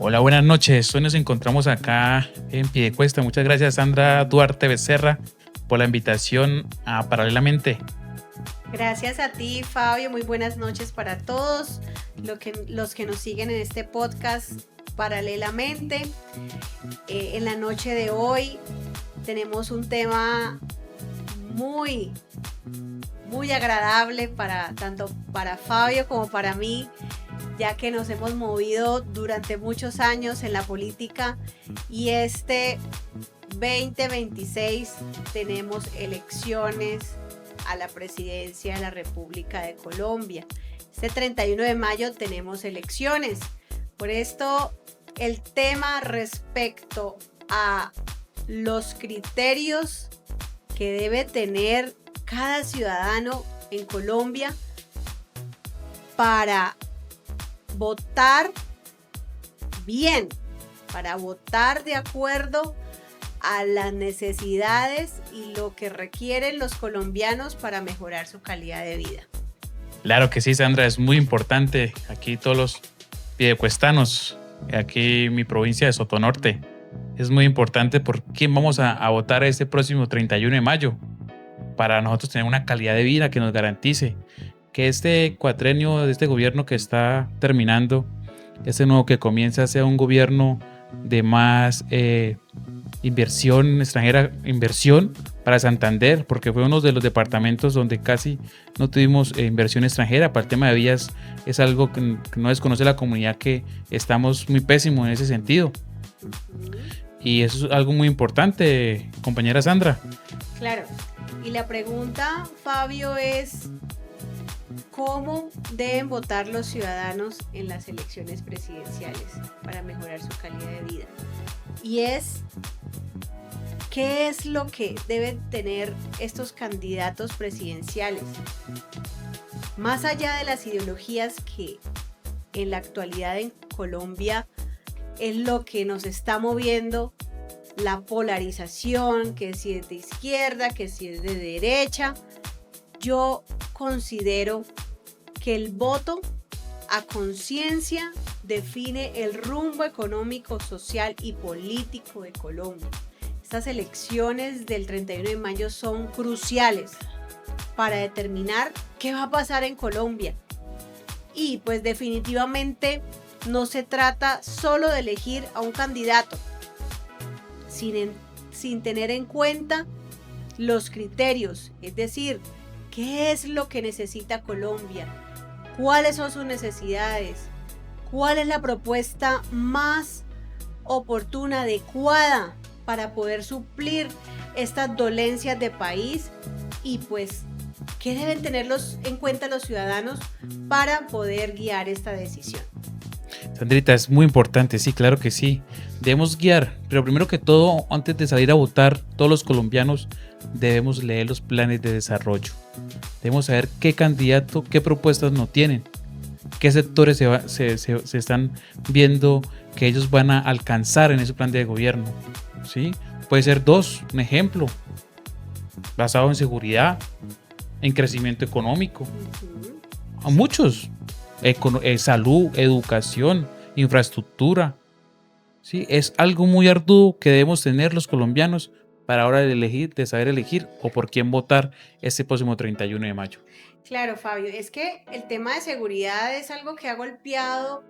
Hola, buenas noches. Hoy nos encontramos acá en Piedecuesta. Muchas gracias, Sandra Duarte Becerra, por la invitación a Paralelamente. Gracias a ti, Fabio. Muy buenas noches para todos los que nos siguen en este podcast Paralelamente. En la noche de hoy tenemos un tema muy agradable tanto para Fabio como para mí, ya que nos hemos movido durante muchos años en la política y este 2026 tenemos elecciones a la presidencia de la República de Colombia. Este 31 de mayo tenemos elecciones. Por esto, el tema respecto a los criterios que debe tener cada ciudadano en Colombia para votar bien, para votar de acuerdo a las necesidades y lo que requieren los colombianos para mejorar su calidad de vida. Claro que sí, Sandra, es muy importante. Aquí todos los piedecuestanos, aquí mi provincia de Sotonorte, es muy importante por quién vamos a votar este próximo 31 de mayo para nosotros tener una calidad de vida que nos garantice que este cuatrenio de este gobierno que está terminando, este nuevo que comienza, sea un gobierno de más inversión extranjera, inversión para Santander, porque fue uno de los departamentos donde casi no tuvimos inversión extranjera. Para el tema de vías es algo que no desconoce la comunidad, que estamos muy pésimos en ese sentido. Y eso es algo muy importante, compañera Sandra. Claro, y la pregunta, Fabio, es ¿cómo deben votar los ciudadanos en las elecciones presidenciales para mejorar su calidad de vida? Y es, ¿qué es lo que deben tener estos candidatos presidenciales? Más allá de las ideologías que en la actualidad en Colombia es lo que nos está moviendo, la polarización, que si es de izquierda, que si es de derecha, yo considero que el voto a conciencia define el rumbo económico, social y político de Colombia. Estas elecciones del 31 de mayo son cruciales para determinar qué va a pasar en Colombia. Y pues definitivamente no se trata solo de elegir a un candidato, sin tener en cuenta los criterios, es decir, ¿qué es lo que necesita Colombia? ¿Cuáles son sus necesidades? ¿Cuál es la propuesta más oportuna, adecuada para poder suplir estas dolencias de país? Y pues, ¿qué deben tenerlos en cuenta los ciudadanos para poder guiar esta decisión? Sandrita, es muy importante, sí, claro que sí. Debemos guiar, pero primero que todo, antes de salir a votar, todos los colombianos debemos leer los planes de desarrollo. Debemos saber qué candidato, qué propuestas no tienen, qué sectores se están viendo que ellos van a alcanzar en ese plan de gobierno, ¿sí? Puede ser un ejemplo, basado en seguridad, en crecimiento económico, a muchos, salud, educación, infraestructura, ¿sí? Es algo muy arduo que debemos tener los colombianos para ahora de saber elegir o por quién votar este próximo 31 de mayo. Claro, Fabio, es que el tema de seguridad es algo que ha golpeado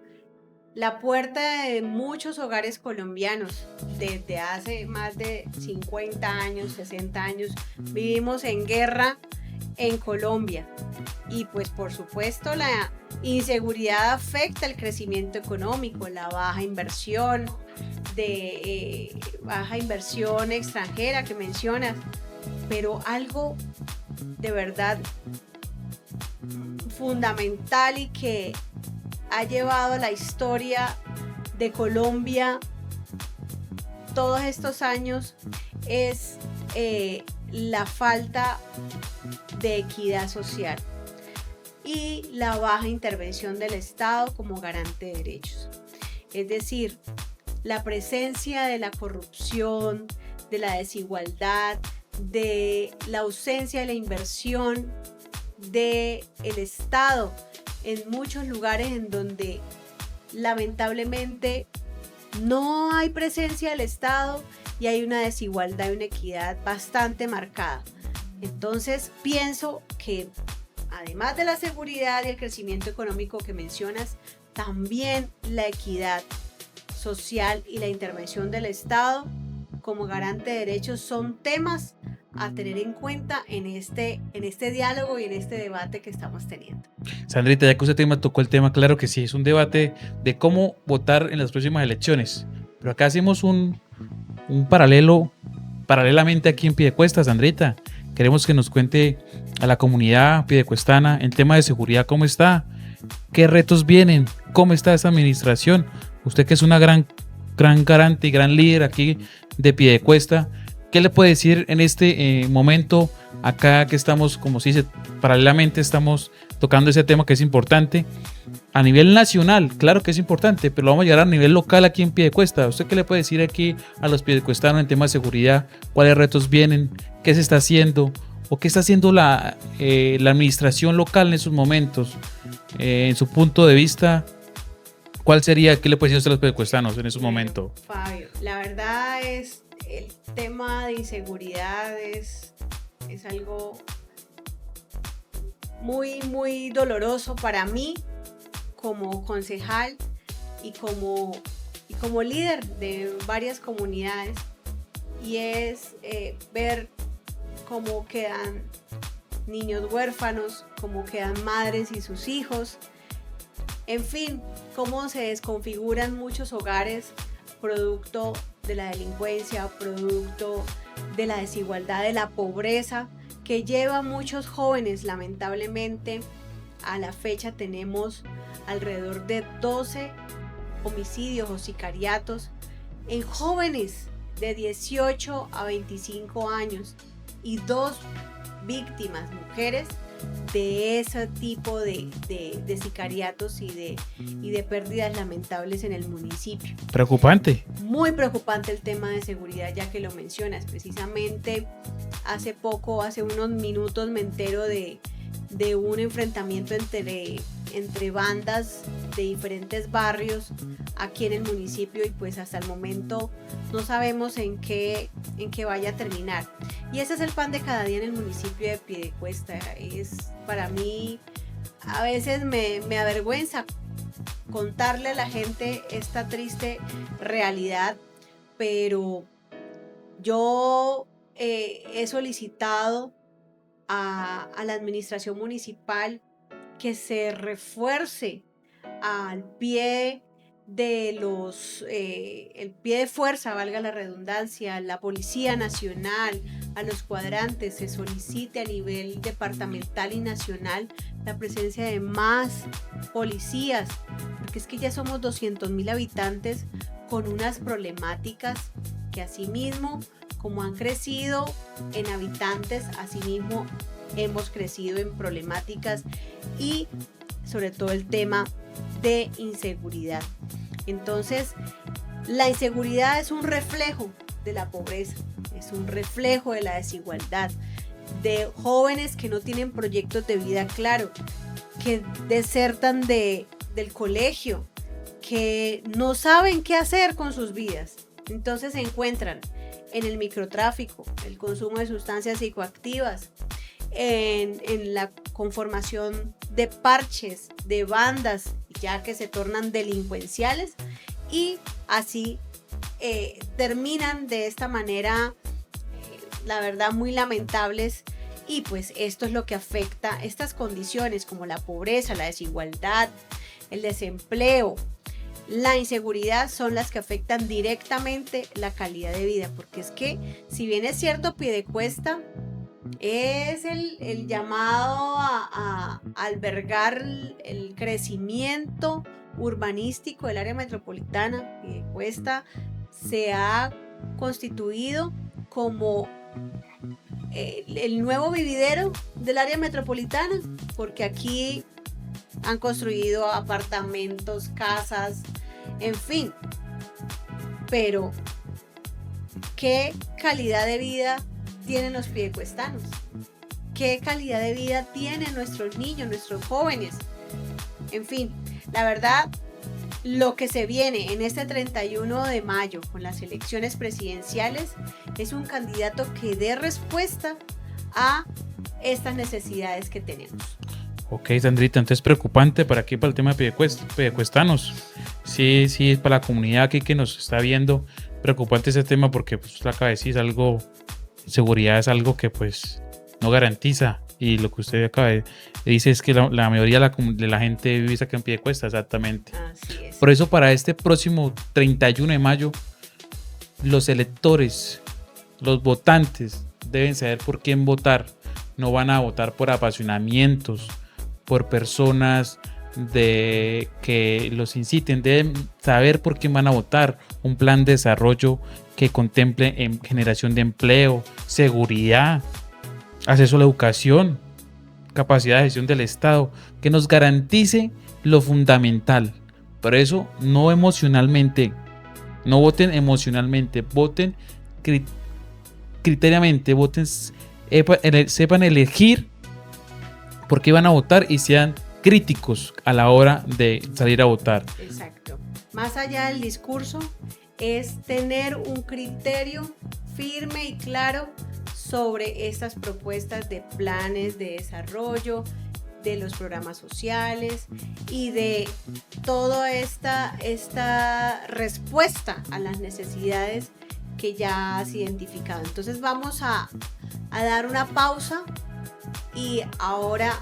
la puerta de muchos hogares colombianos desde hace más de 50 años, 60 años. Vivimos en guerra en Colombia y pues por supuesto la inseguridad afecta el crecimiento económico, la baja inversión extranjera que mencionas, pero algo de verdad fundamental y que ha llevado a la historia de Colombia todos estos años es la falta de equidad social y la baja intervención del Estado como garante de derechos. Es decir, la presencia de la corrupción, de la desigualdad, de la ausencia de la inversión del Estado en muchos lugares en donde lamentablemente no hay presencia del Estado y hay una desigualdad y una equidad bastante marcada. Entonces pienso que además de la seguridad y el crecimiento económico que mencionas, también la equidad social y la intervención del Estado como garante de derechos son temas a tener en cuenta en este diálogo y en este debate que estamos teniendo. Sandrita, ya que usted tocó el tema, claro que sí, es un debate de cómo votar en las próximas elecciones. Pero acá hacemos un paralelamente aquí en Piedecuesta, Sandrita. Queremos que nos cuente a la comunidad piedecuestana el tema de seguridad, cómo está, qué retos vienen, cómo está esta administración. Usted que es una gran garante y gran líder aquí de Piedecuesta, ¿qué le puede decir en este momento acá que estamos, como se dice, paralelamente estamos tocando ese tema que es importante a nivel nacional? Claro que es importante, pero lo vamos a llevar a nivel local aquí en Piedecuesta. ¿Usted qué le puede decir aquí a los piedecuestanos en tema de seguridad? ¿Cuáles retos vienen? ¿Qué se está haciendo? ¿O qué está haciendo la administración local en esos momentos? En su punto de vista, ¿cuál sería? ¿Qué le puede decir usted a los piedecuestanos en esos momentos? Fabio, la verdad es el tema de inseguridad es algo muy, muy doloroso para mí como concejal y como líder de varias comunidades, y es ver cómo quedan niños huérfanos, cómo quedan madres y sus hijos, en fin, cómo se desconfiguran muchos hogares producto de la delincuencia, producto de la desigualdad, de la pobreza que lleva a muchos jóvenes. Lamentablemente, a la fecha tenemos alrededor de 12 homicidios o sicariatos en jóvenes de 18 a 25 años y 2 víctimas, mujeres, de ese tipo de sicariatos y de pérdidas lamentables en el municipio. Preocupante. Muy preocupante el tema de seguridad, ya que lo mencionas. Precisamente hace unos minutos me entero de un enfrentamiento entre bandas de diferentes barrios aquí en el municipio, y pues hasta el momento no sabemos en qué vaya a terminar. Y ese es el pan de cada día en el municipio de Piedecuesta. Es para mí, a veces me avergüenza contarle a la gente esta triste realidad, pero yo he solicitado a la administración municipal que se refuerce al pie de el pie de fuerza, valga la redundancia, la Policía Nacional, a los cuadrantes. Se solicite a nivel departamental y nacional la presencia de más policías, porque es que ya somos 200.000 habitantes con unas problemáticas que asimismo, como han crecido en habitantes, asimismo hemos crecido en problemáticas y sobre todo el tema de inseguridad. Entonces, la inseguridad es un reflejo de la pobreza, es un reflejo de la desigualdad, de jóvenes que no tienen proyectos de vida claro, que desertan del colegio, que no saben qué hacer con sus vidas. Entonces se encuentran en el microtráfico, el consumo de sustancias psicoactivas, en la conformación de parches, de bandas, ya que se tornan delincuenciales, y así terminan de esta manera, la verdad, muy lamentables. Y pues esto es lo que afecta, estas condiciones como la pobreza, la desigualdad, el desempleo, la inseguridad, son las que afectan directamente la calidad de vida, porque es que, si bien es cierto, Piedecuesta es el llamado a albergar el crecimiento urbanístico del área metropolitana, Piedecuesta se ha constituido como el nuevo vividero del área metropolitana, porque aquí han construido apartamentos, casas, en fin. Pero, ¿qué calidad de vida tienen los piedecuestanos? ¿Qué calidad de vida tienen nuestros niños, nuestros jóvenes? En fin, la verdad, lo que se viene en este 31 de mayo con las elecciones presidenciales es un candidato que dé respuesta a estas necesidades que tenemos. Ok, Sandrita, entonces preocupante para aquí, para el tema de piedecuestanos. Sí, es para la comunidad aquí que nos está viendo, preocupante ese tema porque pues la cabeza es algo, seguridad es algo que pues no garantiza, y lo que usted acaba de dice es que la mayoría de la gente vive acá en Piedecuesta, exactamente. Así es. Por eso para este próximo 31 de mayo, los electores, los votantes deben saber por quién votar. No van a votar por apasionamientos, por personas que los inciten. Deben saber por quién van a votar. Un plan de desarrollo que contemple en generación de empleo, seguridad, acceso a la educación, capacidad de gestión del Estado, que nos garantice lo fundamental. Por eso, no voten emocionalmente, voten criteriamente, voten, sepan elegir por qué van a votar y sean críticos a la hora de salir a votar. Exacto. Más allá del discurso, es tener un criterio firme y claro sobre estas propuestas de planes de desarrollo, de los programas sociales y de toda esta respuesta a las necesidades que ya has identificado. Entonces vamos a dar una pausa y ahora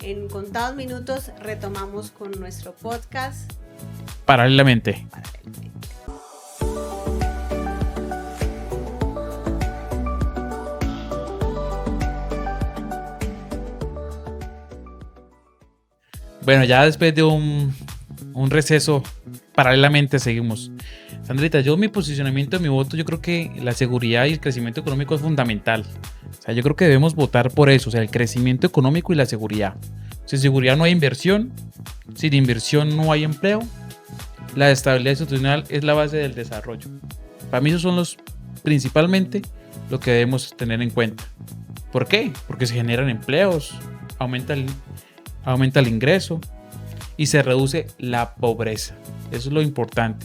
en contados minutos retomamos con nuestro podcast Paralelamente. Bueno, ya después de un receso, paralelamente seguimos. Sandrita, mi posicionamiento de mi voto, yo creo que la seguridad y el crecimiento económico es fundamental. O sea, yo creo que debemos votar por eso, o sea, el crecimiento económico y la seguridad. Sin seguridad no hay inversión, sin inversión no hay empleo. La estabilidad institucional es la base del desarrollo. Para mí esos son principalmente lo que debemos tener en cuenta. ¿Por qué? Porque se generan empleos, aumenta el ingreso y se reduce la pobreza. Eso es lo importante.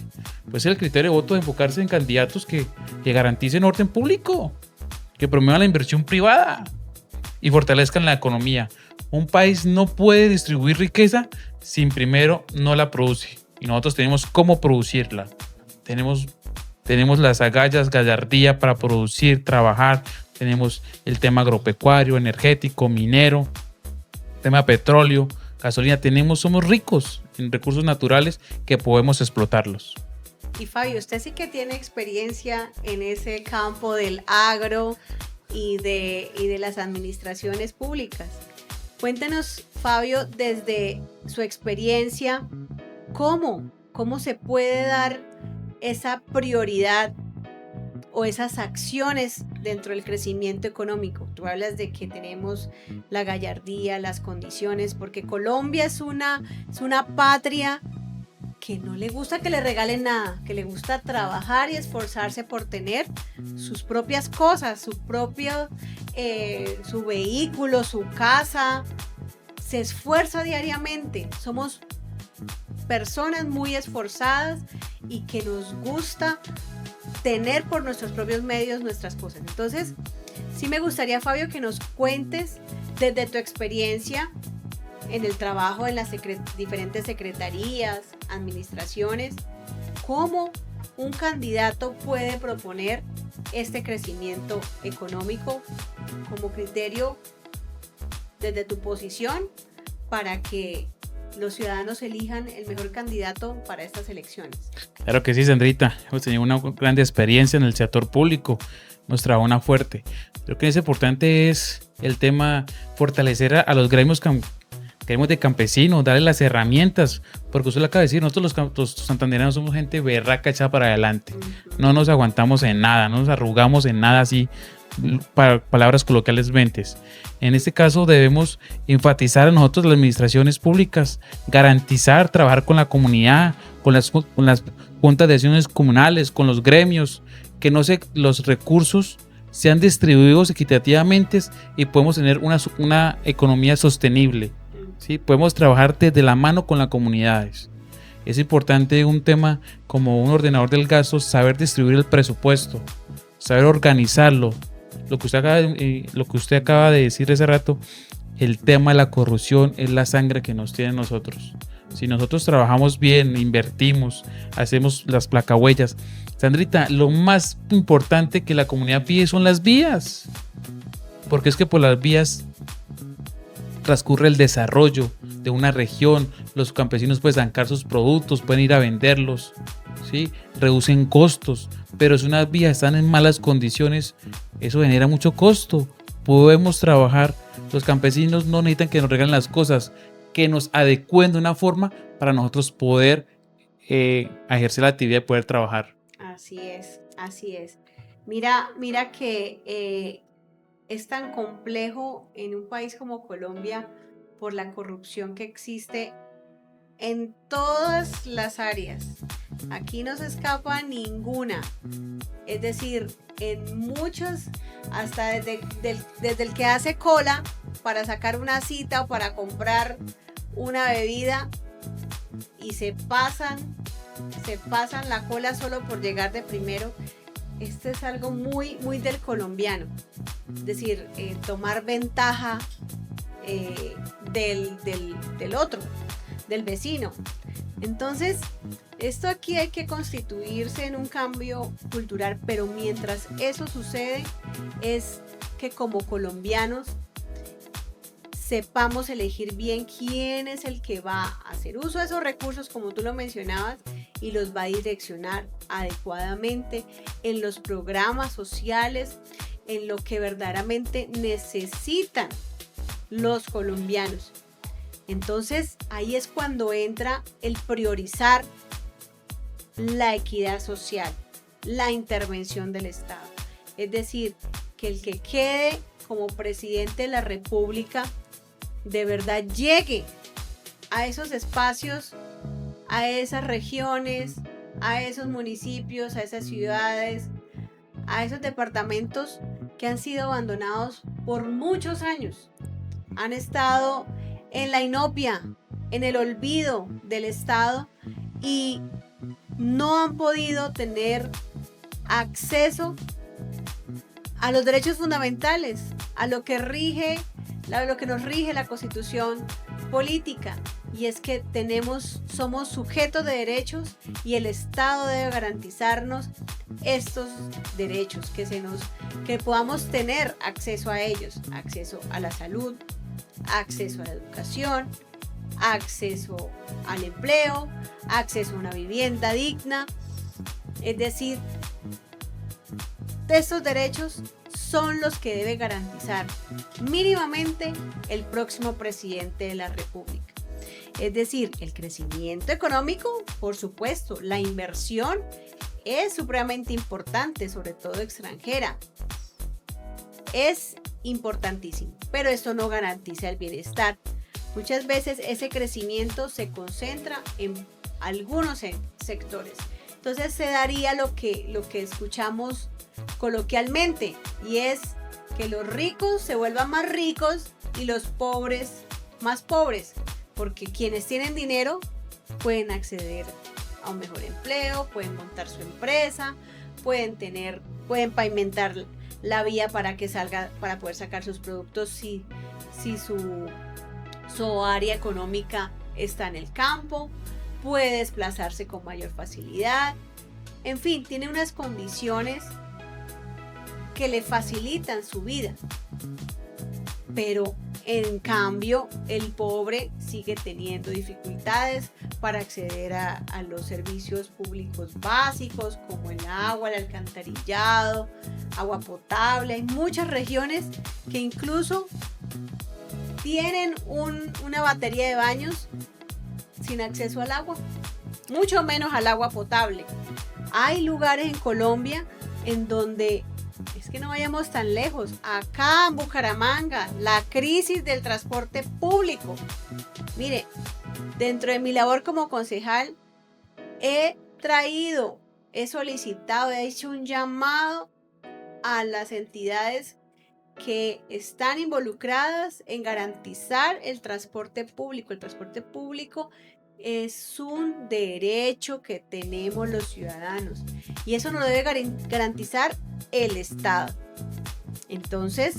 Pues el criterio de voto es enfocarse en candidatos que garanticen orden público, que promuevan la inversión privada y fortalezcan la economía. Un país no puede distribuir riqueza sin primero no la produce. Y nosotros tenemos cómo producirla. Tenemos las agallas, gallardía para producir, trabajar. Tenemos el tema agropecuario, energético, minero, tema petróleo, gasolina. Somos ricos en recursos naturales que podemos explotarlos. Y Fabio, usted sí que tiene experiencia en ese campo del agro y de las administraciones públicas. Cuéntenos, Fabio, desde su experiencia, ¿cómo se puede dar esa prioridad o esas acciones dentro del crecimiento económico? Tú hablas de que tenemos la gallardía, las condiciones, porque Colombia es una patria que no le gusta que le regalen nada, que le gusta trabajar y esforzarse por tener sus propias cosas, su vehículo, su casa. Se esfuerza diariamente. Somos personas muy esforzadas y que nos gusta tener por nuestros propios medios nuestras cosas. Entonces, sí me gustaría, Fabio, que nos cuentes desde tu experiencia en el trabajo en las diferentes secretarías, administraciones, cómo un candidato puede proponer este crecimiento económico como criterio desde tu posición para que los ciudadanos elijan el mejor candidato para estas elecciones. Claro que sí, Sandrita. Hemos tenido una gran experiencia en el sector público. Hemos trabajado una fuerte. Lo que es importante es el tema fortalecer a los gremios de campesinos, darle las herramientas, porque usted lo acaba de decir, nosotros los santandereanos somos gente berraca echada para adelante. No nos aguantamos en nada, no nos arrugamos en nada así, para palabras coloquiales mentes. En este caso debemos enfatizar a nosotros las administraciones públicas, garantizar, trabajar con la comunidad, con las juntas de acciones comunales, con los gremios, que los recursos sean distribuidos equitativamente y podemos tener una economía sostenible. ¿Sí? Podemos trabajar desde la mano con las comunidades. Es importante un tema como un ordenador del gasto, saber distribuir el presupuesto, saber organizarlo. Lo que usted acaba de decir hace rato, el tema de la corrupción es la sangre que nos tiene nosotros. Si nosotros trabajamos bien, invertimos, hacemos las placahuellas. Sandrita, lo más importante que la comunidad pide son las vías. Porque es que por las vías transcurre el desarrollo de una región. Los campesinos pueden sacar sus productos, pueden ir a venderlos, ¿sí? Reducen costos. Pero si unas vías están en malas condiciones, eso genera mucho costo. Podemos trabajar. Los campesinos no necesitan que nos regalen las cosas, que nos adecúen de una forma para nosotros poder ejercer la actividad y poder trabajar. Así es, así es. Mira que es tan complejo en un país como Colombia por la corrupción que existe en todas las áreas. Aquí no se escapa ninguna. Es decir, en muchos, hasta desde el que hace cola para sacar una cita o para comprar una bebida y se pasan la cola solo por llegar de primero. Esto es algo muy, muy del colombiano. Es decir, tomar ventaja del otro, del vecino. Entonces, esto aquí hay que constituirse en un cambio cultural, pero mientras eso sucede, es que como colombianos sepamos elegir bien quién es el que va a hacer uso de esos recursos, como tú lo mencionabas, y los va a direccionar adecuadamente en los programas sociales, en lo que verdaderamente necesitan los colombianos. Entonces, ahí es cuando entra el priorizar la equidad social, la intervención del Estado. Es decir, que el que quede como presidente de la República de verdad llegue a esos espacios, a esas regiones, a esos municipios, a esas ciudades, a esos departamentos que han sido abandonados por muchos años. Han estado en la inopia, en el olvido del Estado y no han podido tener acceso a los derechos fundamentales, a lo que nos rige la Constitución política, y es que somos sujetos de derechos y el Estado debe garantizarnos estos derechos, que podamos tener acceso a ellos, acceso a la salud, acceso a la educación, acceso al empleo, acceso a una vivienda digna. Es decir, estos derechos son los que debe garantizar mínimamente el próximo presidente de la República. Es decir, el crecimiento económico, por supuesto, la inversión es supremamente importante, sobre todo extranjera. Es importantísimo, pero esto no garantiza el bienestar. Muchas veces ese crecimiento se concentra en algunos sectores. Entonces se daría lo que escuchamos coloquialmente, y es que los ricos se vuelvan más ricos y los pobres más pobres, porque quienes tienen dinero pueden acceder a un mejor empleo, pueden montar su empresa, pueden pavimentar la vía para poder sacar sus productos si su área económica está en el campo, puede desplazarse con mayor facilidad. En fin, tiene unas condiciones que le facilitan su vida. Pero en cambio, el pobre sigue teniendo dificultades para acceder a los servicios públicos básicos, como el agua, el alcantarillado, agua potable. Hay muchas regiones que incluso tienen una batería de baños sin acceso al agua, mucho menos al agua potable. Hay lugares en Colombia en donde, es que no vayamos tan lejos, acá en Bucaramanga, la crisis del transporte público. Mire, dentro de mi labor como concejal, he solicitado, he hecho un llamado a las entidades que están involucradas en garantizar el transporte público. El transporte público es un derecho que tenemos los ciudadanos y eso nos lo debe garantizar el Estado. Entonces,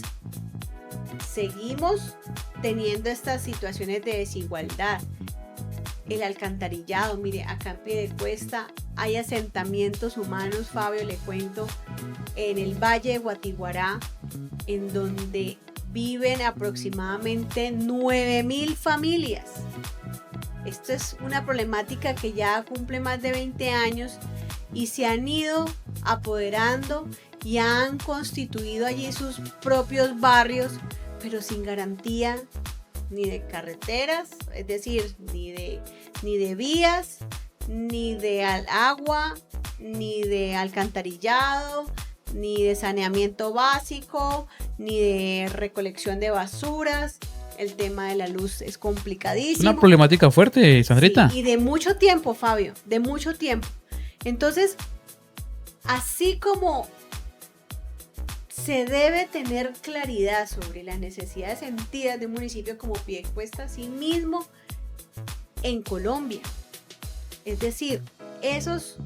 seguimos teniendo estas situaciones de desigualdad. El alcantarillado, mire, acá en Piedecuesta hay asentamientos humanos, Fabio, le cuento, en el Valle de Guatiguará, en donde viven aproximadamente 9.000 familias. Esto es una problemática que ya cumple más de 20 años y se han ido apoderando y han constituido allí sus propios barrios, pero sin garantía ni de carreteras, es decir, ni de vías, ni de agua, ni de alcantarillado, ni de saneamiento básico, ni de recolección de basuras. El tema de la luz es complicadísimo. Una problemática fuerte, Sandrita. Sí, y de mucho tiempo, Fabio, de mucho tiempo. Entonces, así como se debe tener claridad sobre las necesidades sentidas de un municipio como Piedecuesta, así mismo en Colombia. Es decir, esas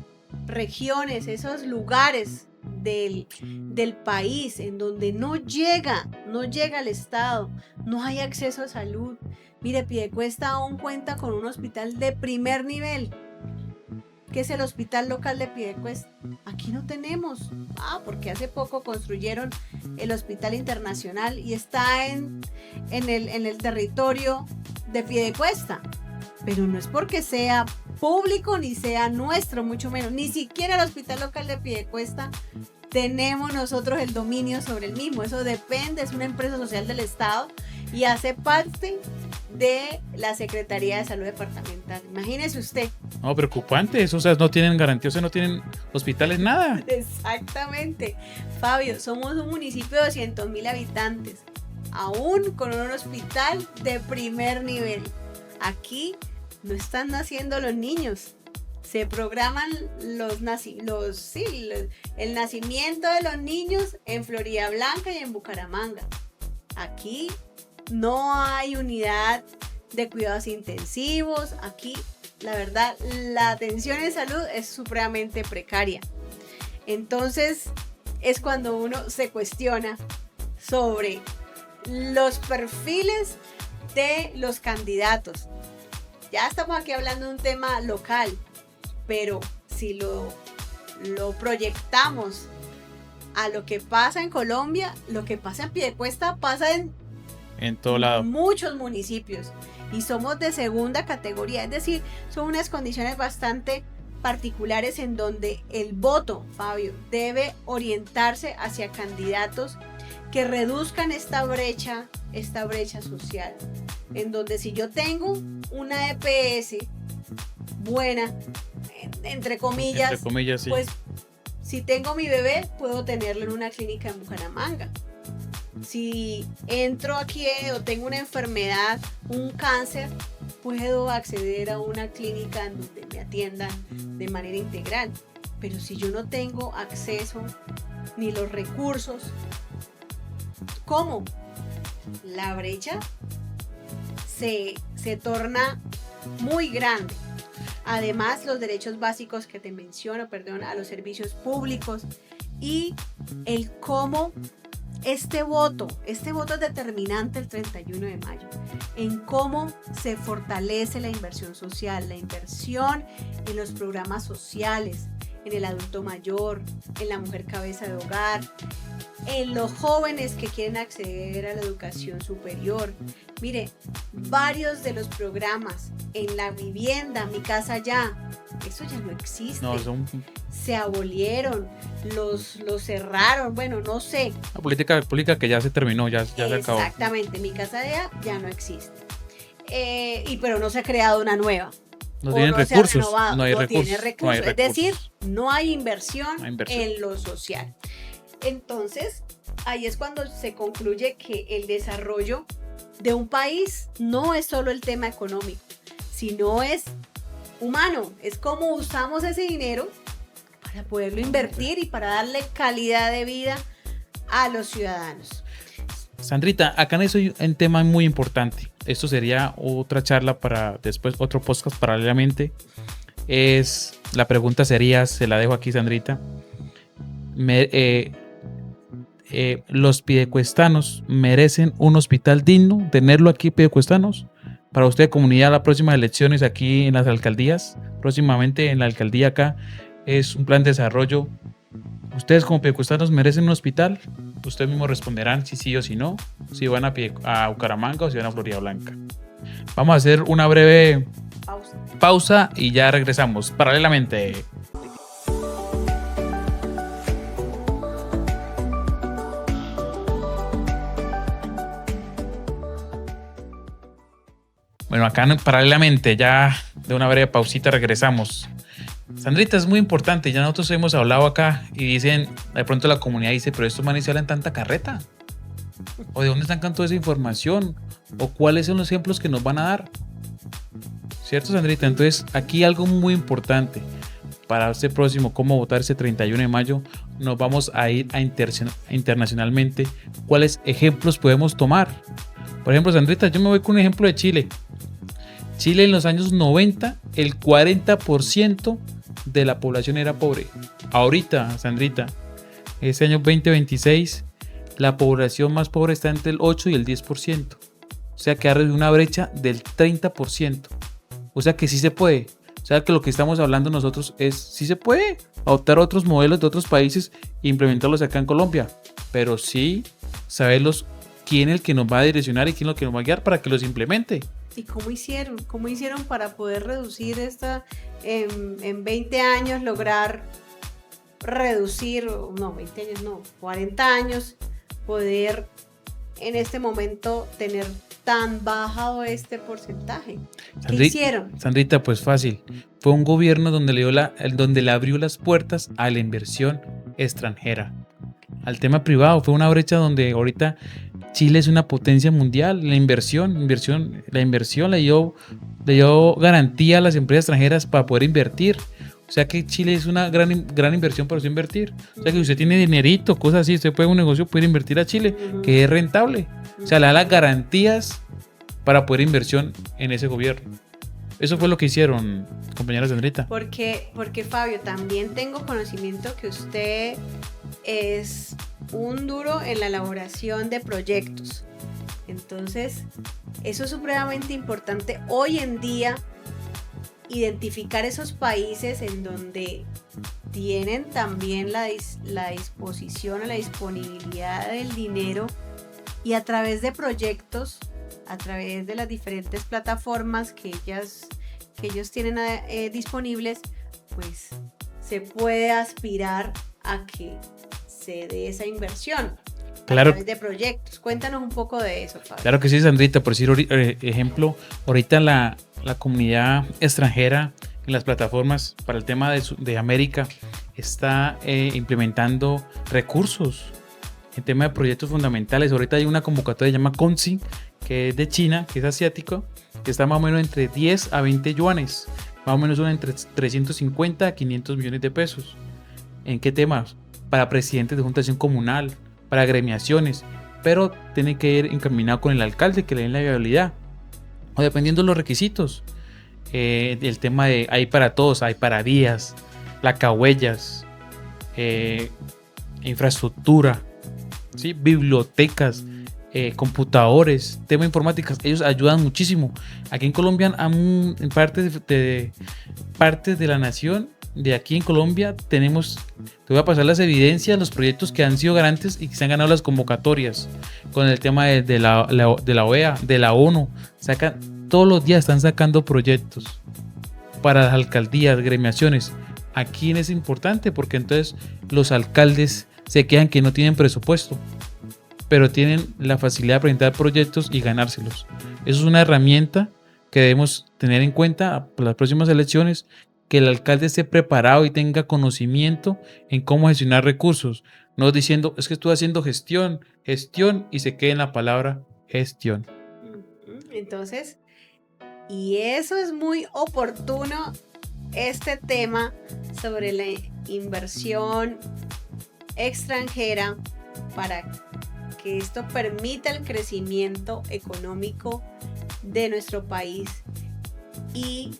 regiones, esos lugares del país en donde no llega el Estado, no hay acceso a salud. Mire, Piedecuesta aún cuenta con un hospital de primer nivel, que es el Hospital Local de Piedecuesta. Aquí no tenemos. Porque hace poco construyeron el Hospital Internacional y está en el territorio de Piedecuesta. Pero no es porque sea público ni sea nuestro, mucho menos. Ni siquiera el Hospital Local de Piedecuesta tenemos nosotros el dominio sobre el mismo. Eso depende, es una empresa social del Estado y hace parte de la Secretaría de Salud Departamental. Imagínese usted. No, preocupante eso, o sea, no tienen garantía, o sea, no tienen hospitales, nada. Exactamente. Fabio, somos un municipio de 200.000 habitantes, aún con un hospital de primer nivel. Aquí no están naciendo los niños. Se programan el nacimiento de los niños en Floridablanca y en Bucaramanga. Aquí no hay unidad de cuidados intensivos. Aquí, la verdad, la atención en salud es supremamente precaria. Entonces, es cuando uno se cuestiona sobre los perfiles de los candidatos. Ya estamos aquí hablando de un tema local, pero si lo proyectamos a lo que pasa en Colombia, lo que pasa en Piedecuesta pasa en todo lado. Muchos municipios y somos de segunda categoría, es decir, son unas condiciones bastante particulares en donde el voto, Fabio, debe orientarse hacia candidatos que reduzcan esta brecha social, en donde si yo tengo una EPS buena, entre comillas, sí. Pues si tengo mi bebé, puedo tenerlo en una clínica en Bucaramanga. Si entro aquí o tengo una enfermedad, un cáncer, puedo acceder a una clínica en donde me atiendan de manera integral. Pero si yo no tengo acceso ni los recursos, ¿cómo? La brecha se torna muy grande. Además, los derechos básicos que te menciono, a los servicios públicos y el cómo este voto es determinante el 31 de mayo, en cómo se fortalece la inversión social, la inversión en los programas sociales, en el adulto mayor, en la mujer cabeza de hogar, en los jóvenes que quieren acceder a la educación superior. Mire, varios de los programas en la vivienda, Mi Casa Ya, eso ya no existe. No, se abolieron, los cerraron, bueno, no sé. La política pública que ya se terminó, ya se acabó. Exactamente, Mi Casa ya no existe. Pero no se ha creado una nueva. No tienen recursos, no hay recursos. Es decir, no hay inversión en lo social. Entonces, ahí es cuando se concluye que el desarrollo de un país no es solo el tema económico, sino es humano, es cómo usamos ese dinero para poderlo invertir y para darle calidad de vida a los ciudadanos. Sandrita, acá en eso hay un tema muy importante. Esto sería otra charla para después, otro podcast paralelamente. La pregunta sería, se la dejo aquí, Sandrita. ¿Los piedecuestanos merecen un hospital digno? ¿Tenerlo aquí, piedecuestanos? Para usted, comunidad, las próximas elecciones aquí en las alcaldías, próximamente en la alcaldía acá, es un plan de desarrollo. ¿Ustedes como piedecuestanos merecen un hospital? Ustedes mismos responderán si sí o si no, si van a Bucaramanga o si van a Florida Blanca. Vamos a hacer una breve pausa y ya regresamos paralelamente. Bueno, acá paralelamente, ya de una breve pausita regresamos. Sandrita, es muy importante, ya nosotros hemos hablado acá y dicen, de pronto la comunidad dice, pero estos manes se hablan tanta carreta. ¿O de dónde sacan toda esa información? ¿O cuáles son los ejemplos que nos van a dar? ¿Cierto, Sandrita? Entonces, aquí algo muy importante para este próximo cómo votar ese 31 de mayo, nos vamos a ir a internacionalmente. ¿Cuáles ejemplos podemos tomar? Por ejemplo, Sandrita, yo me voy con un ejemplo de Chile. Chile en los años 90, el 40% de la población era pobre. Ahorita, Sandrita, este año 2026, la población más pobre está entre el 8 y el 10%. O sea que hay una brecha del 30%. O sea que sí se puede. O sea que lo que estamos hablando nosotros es sí se puede adoptar otros modelos de otros países e implementarlos acá en Colombia. Pero sí saberlos quién es el que nos va a direccionar y quién es el que nos va a guiar para que los implemente. ¿Y cómo hicieron? ¿Cómo hicieron para poder reducir esta en 20 años, lograr reducir, no, 20 años no, 40 años, poder en este momento tener tan bajado este porcentaje? ¿Qué hicieron? Sandrita, pues fácil. Fue un gobierno donde le abrió las puertas a la inversión extranjera. Al tema privado, fue una brecha donde ahorita Chile es una potencia mundial. La inversión le dio garantía a las empresas extranjeras para poder invertir. O sea que Chile es una gran inversión para usted invertir. O sea que si usted tiene dinerito, cosas así, usted puede un negocio, puede invertir a Chile, que es rentable. O sea, le da las garantías para poder inversión en ese gobierno. Eso fue lo que hicieron, compañera Sandrita. Porque Fabio, también tengo conocimiento que usted es un duro en la elaboración de proyectos. Entonces, eso es supremamente importante hoy en día, identificar esos países en donde tienen también la disposición o la disponibilidad del dinero, y a través de proyectos, a través de las diferentes plataformas que ellos tienen disponibles, pues se puede aspirar a que se dé esa inversión. Claro. A través de proyectos. Cuéntanos un poco de eso, Fabio. Claro que sí, Sandrita. Por decir ejemplo, ahorita la comunidad extranjera en las plataformas para el tema de América está implementando recursos en tema de proyectos fundamentales. Ahorita hay una convocatoria que se llama CONSI, que es de China, que es asiático, que está más o menos entre 10 a 20 yuanes. Más o menos son entre 350 a 500 millones de pesos. ¿En qué temas? Para presidentes de juntación comunal, para agremiaciones, pero tiene que ir encaminado con el alcalde que le den la viabilidad, o dependiendo de los requisitos. El tema de hay para todos, hay para vías, placahuellas, infraestructura, ¿sí? Bibliotecas, computadores, tema informáticas. Ellos ayudan muchísimo. Aquí en Colombia, en partes de la nación, de aquí en Colombia, te voy a pasar las evidencias, los proyectos que han sido garantes y que se han ganado las convocatorias con el tema de la OEA, de la ONU. Todos los días están sacando proyectos para las alcaldías, gremiaciones. Aquí es importante porque entonces los alcaldes se quedan que no tienen presupuesto, pero tienen la facilidad de presentar proyectos y ganárselos. Eso es una herramienta que debemos tener en cuenta para las próximas elecciones, que el alcalde esté preparado y tenga conocimiento en cómo gestionar recursos, no diciendo es que estoy haciendo gestión y se quede en la palabra gestión. Entonces, y eso es muy oportuno, este tema sobre la inversión extranjera para que esto permita el crecimiento económico de nuestro país y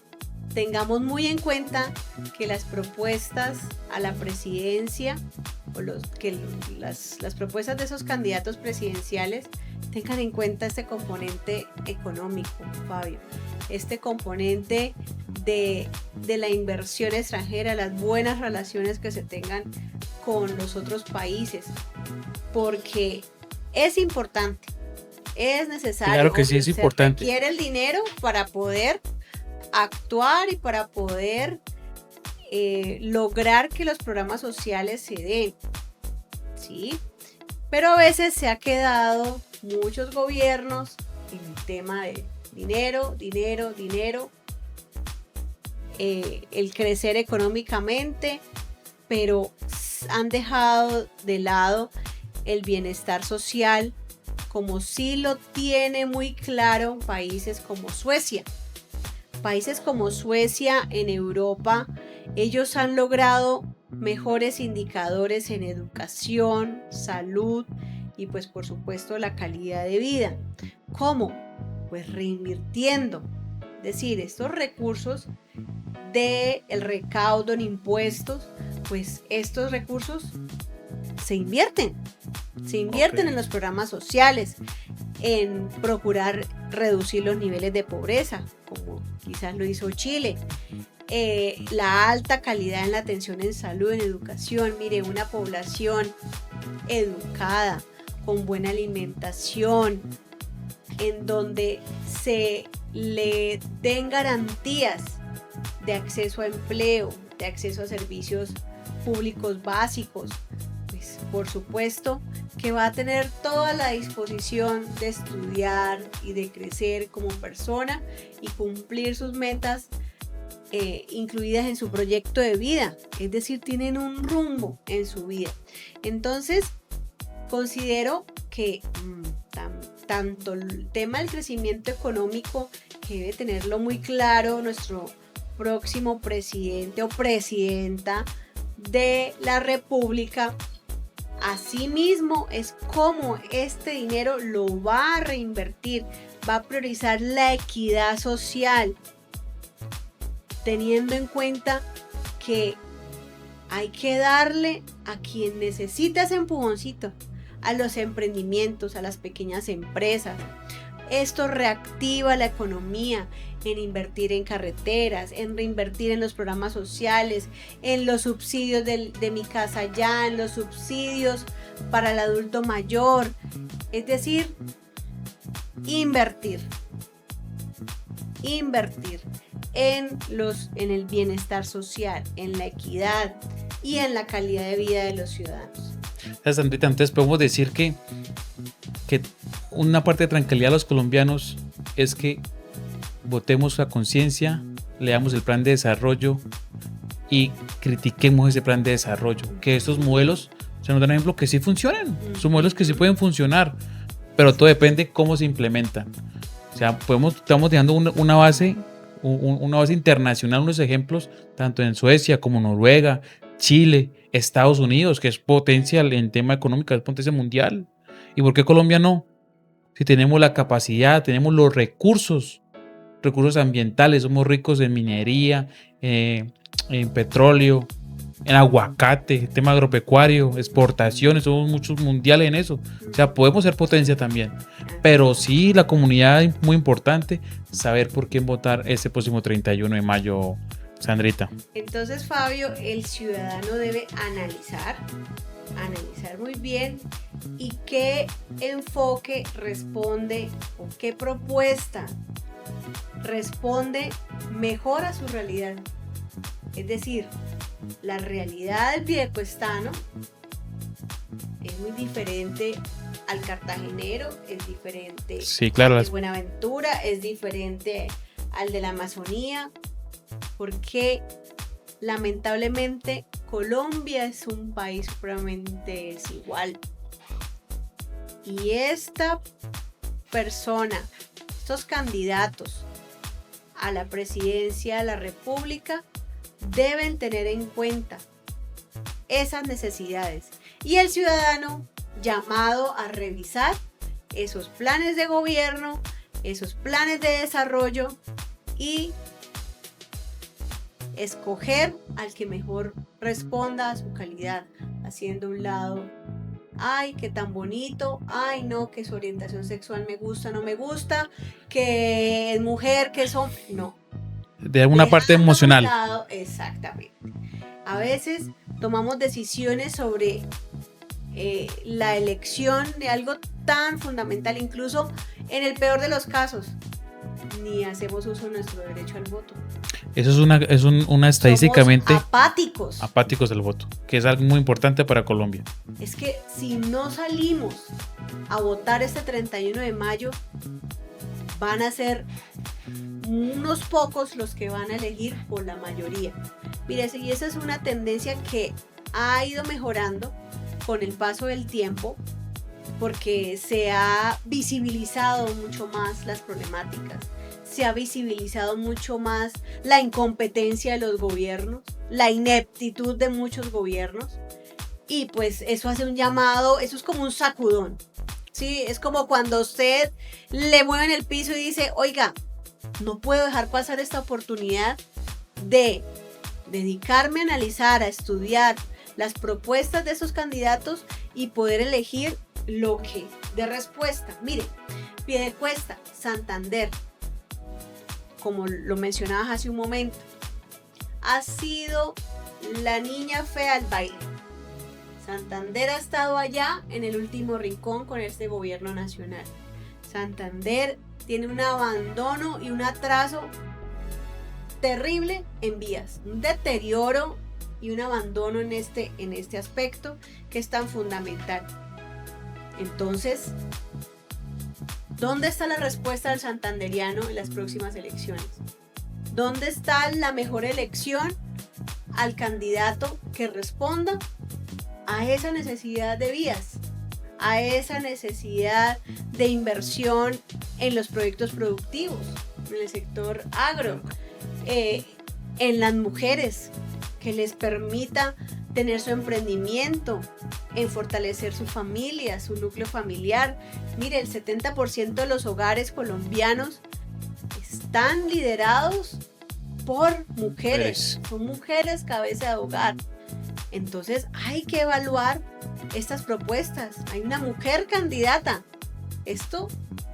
tengamos muy en cuenta que las propuestas a la presidencia o las propuestas de esos candidatos presidenciales tengan en cuenta este componente económico, Fabio, este componente de la inversión extranjera, las buenas relaciones que se tengan con los otros países, porque es importante, es necesario. Claro que sí, es importante. Se requiere el dinero para poder actuar y para poder lograr que los programas sociales se den, ¿sí? Pero a veces se ha quedado muchos gobiernos en el tema de dinero, el crecer económicamente, pero han dejado de lado el bienestar social, como sí lo tiene muy claro países como Suecia. Países como Suecia en Europa, ellos han logrado mejores indicadores en educación, salud y pues por supuesto la calidad de vida. ¿Cómo? Pues reinvirtiendo. Es decir, estos recursos del recaudo en impuestos, pues estos recursos se invierten en los programas sociales, en procurar reducir los niveles de pobreza, como quizás lo hizo Chile. La alta calidad en la atención en salud, en educación. Mire, una población educada, con buena alimentación, en donde se le den garantías de acceso a empleo, de acceso a servicios públicos básicos, pues por supuesto que va a tener toda la disposición de estudiar y de crecer como persona y cumplir sus metas incluidas en su proyecto de vida, es decir, tienen un rumbo en su vida. Entonces, considero que tanto el tema del crecimiento económico, que debe tenerlo muy claro nuestro próximo presidente o presidenta de la República, asimismo es como este dinero lo va a reinvertir, va a priorizar la equidad social, teniendo en cuenta que hay que darle a quien necesita ese empujoncito, a los emprendimientos, a las pequeñas empresas. Esto reactiva la economía en invertir en carreteras, en reinvertir en los programas sociales, en los subsidios de Mi Casa Ya, en los subsidios para el adulto mayor. Es decir, invertir en el bienestar social, en la equidad y en la calidad de vida de los ciudadanos. Sandrita, entonces podemos decir que una parte de tranquilidad a los colombianos es que votemos a conciencia, leamos el plan de desarrollo y critiquemos ese plan de desarrollo, que estos modelos se nos dan ejemplo que sí funcionan, son modelos que sí pueden funcionar, pero todo depende de cómo se implementan. O sea, estamos dejando una base internacional, unos ejemplos tanto en Suecia como Noruega, Chile, Estados Unidos, que es potencia en tema económico, es potencia mundial. ¿Y por qué Colombia no? Si tenemos la capacidad, tenemos los recursos ambientales, somos ricos en minería, en petróleo, en aguacate, tema agropecuario, exportaciones, somos muchos mundiales en eso. O sea, podemos ser potencia también. Pero sí, la comunidad es muy importante saber por quién votar ese próximo 31 de mayo, Sandrita. Entonces, Fabio, el ciudadano debe analizar muy bien y qué enfoque responde o qué propuesta responde mejor a su realidad. Es decir, la realidad del piedecuestano es muy diferente al cartagenero, es diferente al de Buenaventura, es diferente al de la Amazonía, porque lamentablemente Colombia es un país supremamente desigual. Y esta persona, estos candidatos a la presidencia de la República deben tener en cuenta esas necesidades. Y el ciudadano llamado a revisar esos planes de gobierno, esos planes de desarrollo y escoger al que mejor responda a su calidad, haciendo un lado, ay, qué tan bonito, ay, no, que su orientación sexual me gusta, no me gusta, que es mujer, que es hombre, no. De alguna parte emocional. Lado, exactamente. A veces tomamos decisiones sobre la elección de algo tan fundamental, incluso en el peor de los casos, ni hacemos uso de nuestro derecho al voto. Eso es una estadísticamente somos apáticos del voto, que es algo muy importante para Colombia. Es que si no salimos a votar este 31 de mayo, van a ser unos pocos los que van a elegir por la mayoría. Mire, y esa es una tendencia que ha ido mejorando con el paso del tiempo, porque se ha visibilizado mucho más las problemáticas, se ha visibilizado mucho más la incompetencia de los gobiernos, la ineptitud de muchos gobiernos, y pues eso hace un llamado, eso es como un sacudón, ¿sí? Es como cuando usted le mueve el piso y dice, oiga, no puedo dejar pasar esta oportunidad de dedicarme a analizar, a estudiar las propuestas de esos candidatos y poder elegir lo que de respuesta. Mire, Piedecuesta, Santander, como lo mencionabas hace un momento, ha sido la niña fea al baile. Santander ha estado allá en el último rincón con este gobierno nacional. Santander tiene un abandono y un atraso terrible en vías, un deterioro y un abandono en este aspecto que es tan fundamental. Entonces, ¿dónde está la respuesta del santanderiano en las próximas elecciones? ¿Dónde está la mejor elección al candidato que responda a esa necesidad de vías, a esa necesidad de inversión en los proyectos productivos, en el sector agro, en las mujeres, que les permita tener su emprendimiento, en fortalecer su familia, su núcleo familiar? Mire, el 70% de los hogares colombianos están liderados por mujeres, son mujeres cabeza de hogar. Entonces hay que evaluar estas propuestas. Hay una mujer candidata,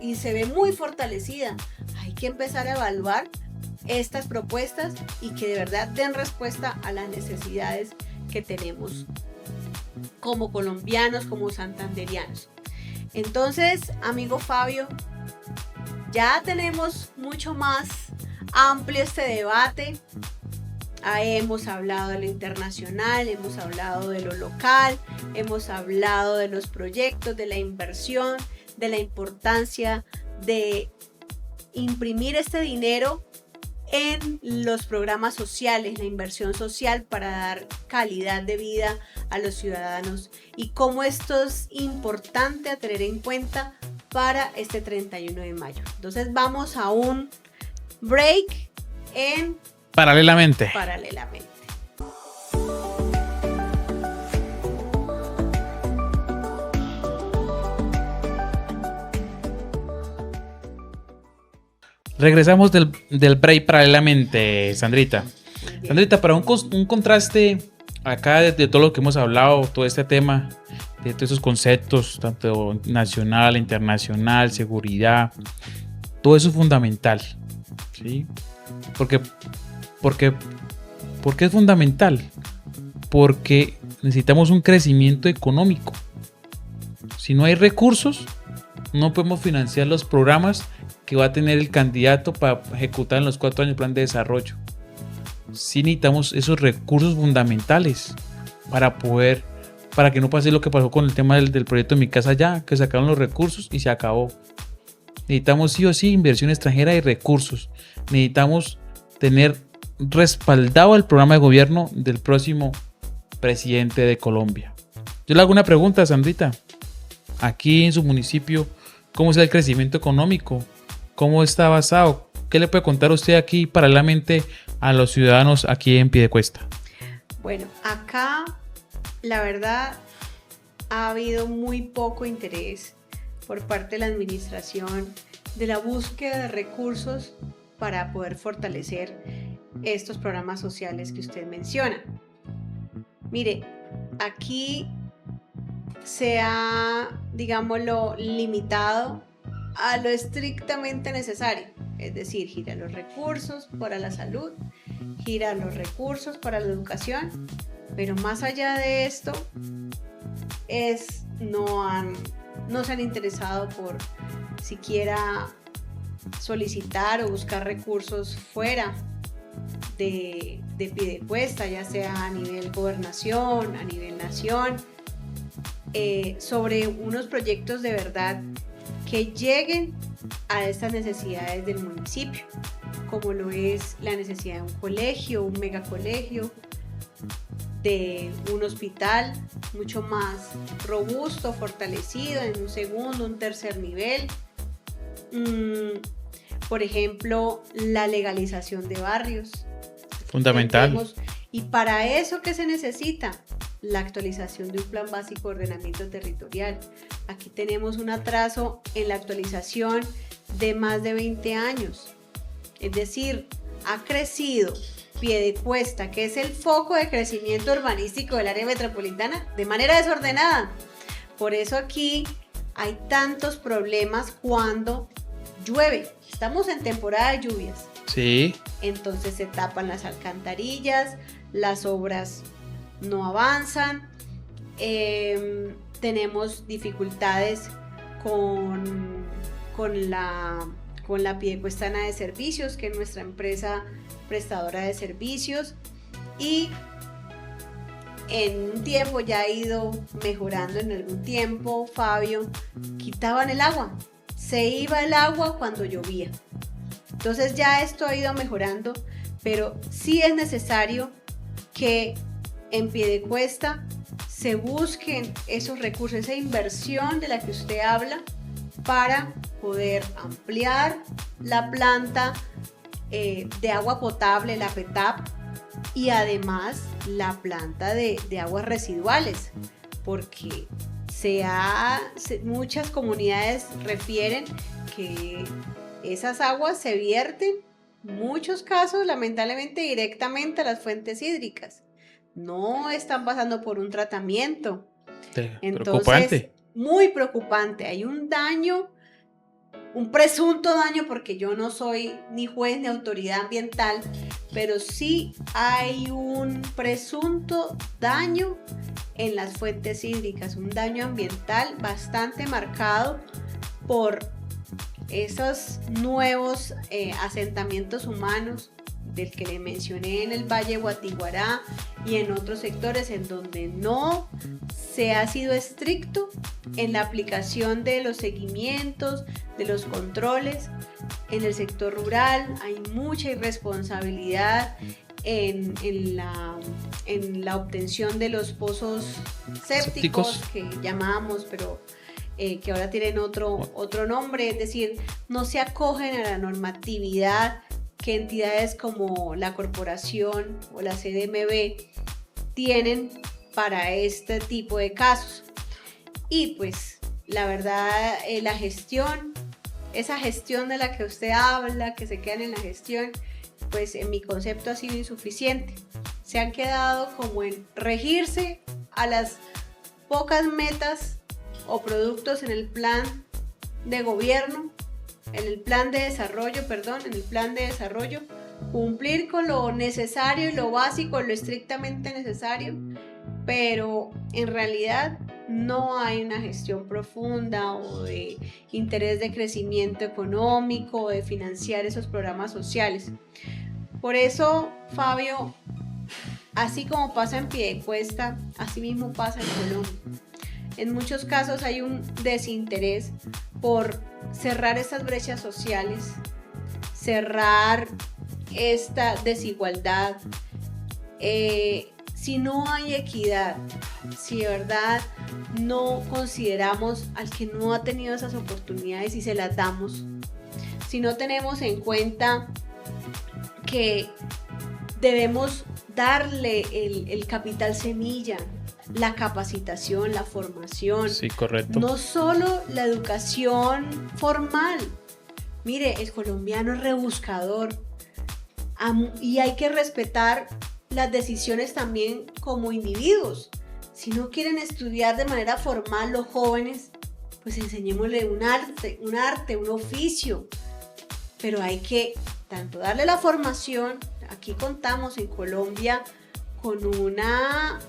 y se ve muy fortalecida. Hay que empezar a evaluar estas propuestas y que de verdad den respuesta a las necesidades que tenemos como colombianos, como santanderianos. Entonces, amigo Fabio, ya tenemos mucho más amplio este debate. Hemos hablado de lo internacional, hemos hablado de lo local, hemos hablado de los proyectos, de la inversión, de la importancia de imprimir este dinero en los programas sociales, la inversión social para dar calidad de vida a los ciudadanos y cómo esto es importante a tener en cuenta para este 31 de mayo. Entonces vamos a un break en Paralelamente. Regresamos del break paralelamente, Sandrita. Sandrita, para un contraste acá de todo lo que hemos hablado, todo este tema, de todos esos conceptos, tanto nacional, internacional, seguridad, todo eso es fundamental, ¿sí? ¿Por qué es fundamental? Porque necesitamos un crecimiento económico. Si no hay recursos, no podemos financiar los programas que va a tener el candidato para ejecutar en los 4 años el plan de desarrollo. Sí necesitamos esos recursos fundamentales para que no pase lo que pasó con el tema del proyecto de Mi Casa Ya, que sacaron los recursos y se acabó. Necesitamos sí o sí inversión extranjera y recursos. Necesitamos tener respaldado el programa de gobierno del próximo presidente de Colombia. Yo le hago una pregunta, Sandrita. Aquí en su municipio, ¿cómo es el crecimiento económico? ¿Cómo está basado? ¿Qué le puede contar usted aquí paralelamente a los ciudadanos aquí en Piedecuesta? Bueno, acá la verdad ha habido muy poco interés por parte de la administración de la búsqueda de recursos para poder fortalecer estos programas sociales que usted menciona. Mire, aquí se ha, digámoslo, limitado a lo estrictamente necesario, es decir, gira los recursos para la salud, gira los recursos para la educación, pero más allá de esto, no se han interesado por siquiera solicitar o buscar recursos fuera de Piedecuesta, ya sea a nivel gobernación, a nivel nación, sobre unos proyectos de verdad que lleguen a estas necesidades del municipio, como lo es la necesidad de un colegio, un megacolegio, de un hospital mucho más robusto, fortalecido en un segundo, un tercer nivel. Por ejemplo, la legalización de barrios. Fundamental. Y para eso, ¿qué se necesita? La actualización de un plan básico de ordenamiento territorial. Aquí tenemos un atraso en la actualización de más de 20 años. Es decir, ha crecido Piedecuesta, que es el foco de crecimiento urbanístico del área metropolitana, de manera desordenada. Por eso aquí hay tantos problemas cuando llueve. Estamos en temporada de lluvias. Sí. Entonces se tapan las alcantarillas, las obras no avanzan, tenemos dificultades con la Piedecuestana de Servicios, que es nuestra empresa prestadora de servicios, y en un tiempo ya ha ido mejorando. En algún tiempo, Fabio, quitaban el agua, se iba el agua cuando llovía. Entonces ya esto ha ido mejorando, pero sí es necesario que en Piedecuesta se busquen esos recursos, esa inversión de la que usted habla, para poder ampliar la planta de agua potable, la PETAP, y además la planta de aguas residuales, porque muchas comunidades refieren que esas aguas se vierten, en muchos casos lamentablemente, directamente a las fuentes hídricas. No están pasando por un tratamiento. Entonces, preocupante. Muy preocupante. Hay un daño, un presunto daño, porque yo no soy ni juez ni autoridad ambiental, pero sí hay un presunto daño en las fuentes hídricas, un daño ambiental bastante marcado por esos nuevos asentamientos humanos del que le mencioné en el Valle Guatiguará y en otros sectores en donde no se ha sido estricto en la aplicación de los seguimientos, de los controles. En el sector rural hay mucha irresponsabilidad en la obtención de los pozos sépticos que llamamos, pero que ahora tienen otro nombre. Es decir, no se acogen a la normatividad que entidades como la corporación o la CDMB tienen para este tipo de casos. Y pues la verdad, esa gestión de la que usted habla, que se quedan en la gestión, pues en mi concepto ha sido insuficiente. Se han quedado como en regirse a las pocas metas o productos en el plan de gobierno, en el plan de desarrollo, cumplir con lo necesario y lo básico, lo estrictamente necesario, pero en realidad no hay una gestión profunda o de interés de crecimiento económico o de financiar esos programas sociales. Por eso, Fabio, así como pasa en Piedecuesta, así mismo pasa en Colombia. En muchos casos hay un desinterés por cerrar estas brechas sociales, cerrar esta desigualdad. Si no hay equidad, si de verdad no consideramos al que no ha tenido esas oportunidades y se las damos, si no tenemos en cuenta que debemos darle el capital semilla, la capacitación, la formación. Sí, correcto. No solo la educación formal. Mire, el colombiano es rebuscador y hay que respetar las decisiones también como individuos. Si no quieren estudiar de manera formal los jóvenes, pues enseñémosle un arte, un oficio. Pero hay que tanto darle la formación. Aquí contamos en Colombia con una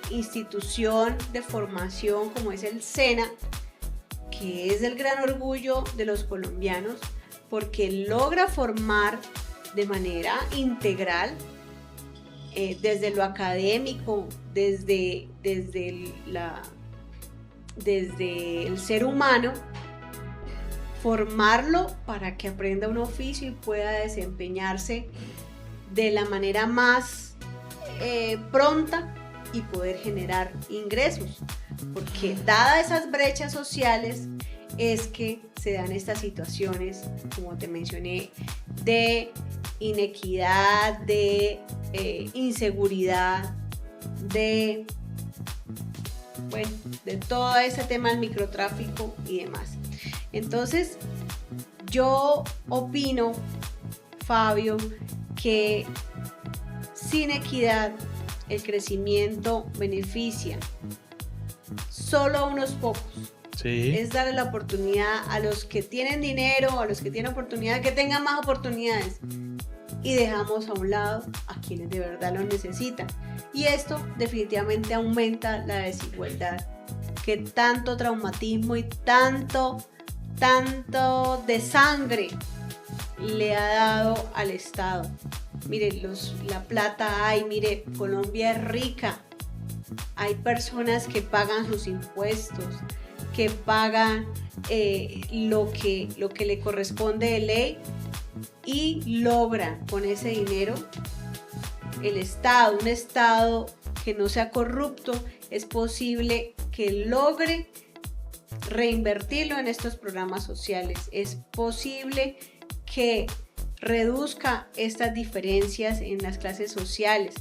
institución de formación como es el SENA, que es el gran orgullo de los colombianos porque logra formar de manera integral desde lo académico, desde el ser humano, formarlo para que aprenda un oficio y pueda desempeñarse de la manera más pronta y poder generar ingresos, porque dadas esas brechas sociales es que se dan estas situaciones, como te mencioné, de inequidad, de inseguridad, de todo ese tema del microtráfico y demás. Entonces, yo opino, Fabio, que sin equidad el crecimiento beneficia solo a unos pocos. Sí. Es darle la oportunidad a los que tienen dinero, a los que tienen oportunidad, que tengan más oportunidades, y dejamos a un lado a quienes de verdad lo necesitan. Y esto definitivamente aumenta la desigualdad que tanto traumatismo y tanto de sangre le ha dado al Estado. Mire, la plata hay, mire, Colombia es rica. Hay personas que pagan sus impuestos, que pagan lo que le corresponde de ley y logran con ese dinero el Estado, un Estado que no sea corrupto, es posible que logre reinvertirlo en estos programas sociales, es posible que reduzca estas diferencias en las clases sociales,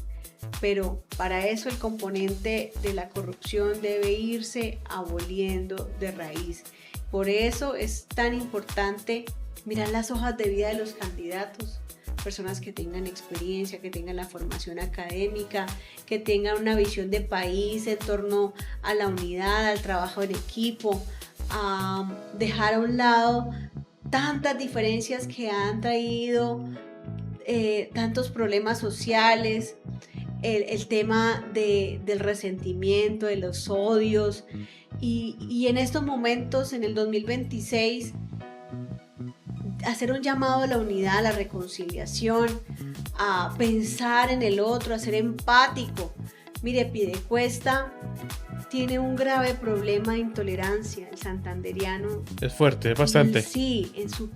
pero para eso el componente de la corrupción debe irse aboliendo de raíz. Por eso es tan importante mirar las hojas de vida de los candidatos, personas que tengan experiencia, que tengan la formación académica, que tengan una visión de país en torno a la unidad, al trabajo en equipo, a dejar a un lado tantas diferencias que han traído tantos problemas sociales, el tema del resentimiento, de los odios, y en estos momentos, en el 2026, hacer un llamado a la unidad, a la reconciliación, a pensar en el otro, a ser empático. Mire, Piedecuesta tiene un grave problema de intolerancia, el santanderiano. Es fuerte, es bastante. Sí, en su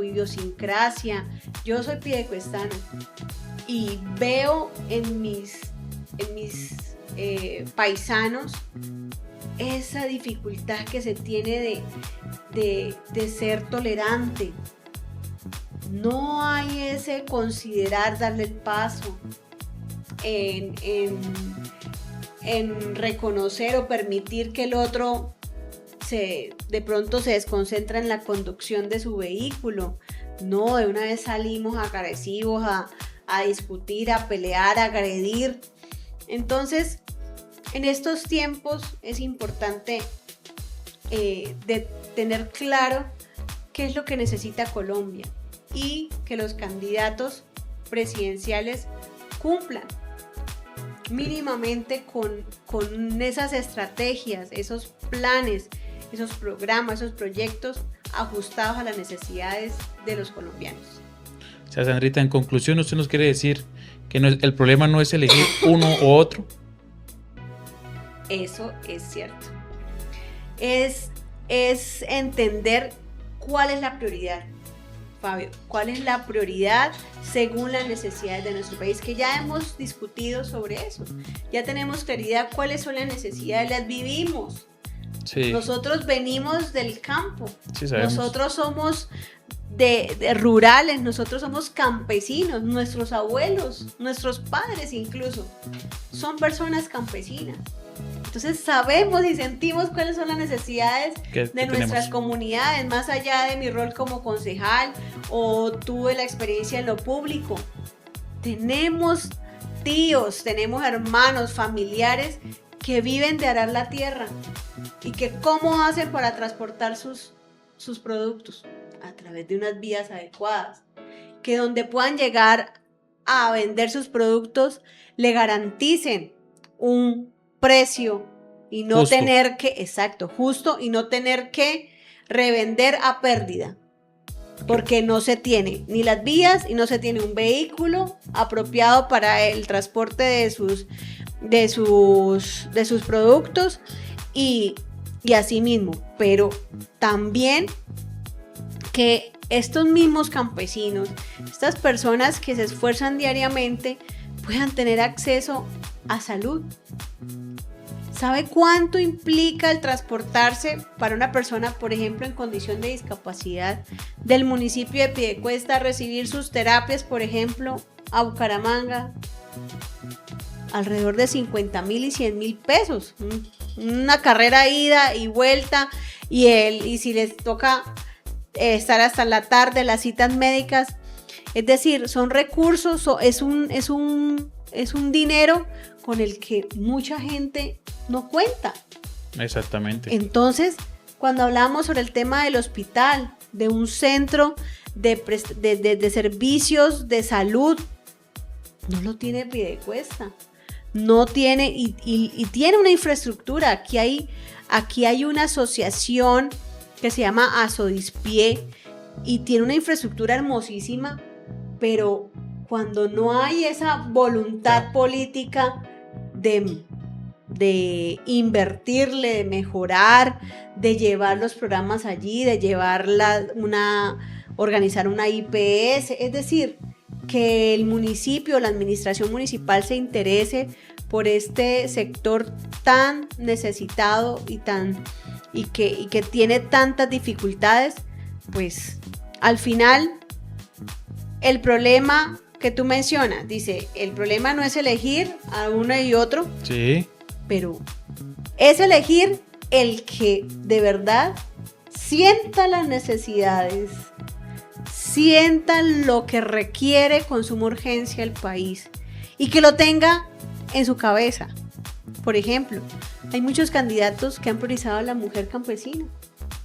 idiosincrasia. Yo soy piedecuestana y veo en mis paisanos esa dificultad que se tiene de ser tolerante. No hay ese considerar darle el paso en reconocer o permitir que el otro de pronto se desconcentra en la conducción de su vehículo. No, de una vez salimos agresivos a discutir, a pelear, a agredir. Entonces, en estos tiempos es importante de tener claro qué es lo que necesita Colombia y que los candidatos presidenciales cumplan mínimamente con esas estrategias, esos planes, esos programas, esos proyectos ajustados a las necesidades de los colombianos. O sea, Sandrita, en conclusión, ¿usted nos quiere decir que el problema no es elegir uno u otro? Eso es cierto. Es entender cuál es la prioridad, Fabio, cuál es la prioridad según las necesidades de nuestro país, que ya hemos discutido sobre eso. Ya tenemos claridad cuáles son las necesidades, las vivimos. Sí. Nosotros venimos del campo. Sí, sabemos. Nosotros somos de rurales, nosotros somos campesinos, nuestros abuelos, nuestros padres incluso, son personas campesinas. Entonces sabemos y sentimos cuáles son las necesidades de nuestras comunidades, más allá de mi rol como concejal o tuve la experiencia en lo público. Tenemos tíos, tenemos hermanos, familiares que viven de arar la tierra y que cómo hacen para transportar sus productos a través de unas vías adecuadas, que donde puedan llegar a vender sus productos le garanticen un precio y no justo. tener que, exacto, justo, y no tener que revender a pérdida, porque no se tiene ni las vías y no se tiene un vehículo apropiado para el transporte de sus productos y así mismo, pero también que estos mismos campesinos, estas personas que se esfuerzan diariamente, puedan tener acceso a salud. ¿Sabe cuánto implica el transportarse para una persona, por ejemplo, en condición de discapacidad, del municipio de Piedecuesta a recibir sus terapias, por ejemplo, a Bucaramanga? Alrededor de 50,000 y 100,000 pesos. Una carrera ida y vuelta, y si les toca estar hasta la tarde, las citas médicas. Es decir, son recursos, es un dinero con el que mucha gente no cuenta. Exactamente. Entonces, cuando hablamos sobre el tema del hospital, de un centro de servicios de salud, no lo tiene Piedecuesta. No tiene, y tiene una infraestructura. Aquí hay una asociación que se llama Asodispie y tiene una infraestructura hermosísima, pero cuando no hay esa voluntad política de invertirle, de mejorar, de llevar los programas allí, de organizar una IPS, es decir, que el municipio, la administración municipal se interese por este sector tan necesitado y que tiene tantas dificultades, pues al final el problema que tú mencionas, dice, el problema no es elegir a uno y otro, sí, pero es elegir el que de verdad sienta las necesidades, sienta lo que requiere con suma urgencia el país y que lo tenga en su cabeza. Por ejemplo, hay muchos candidatos que han priorizado a la mujer campesina.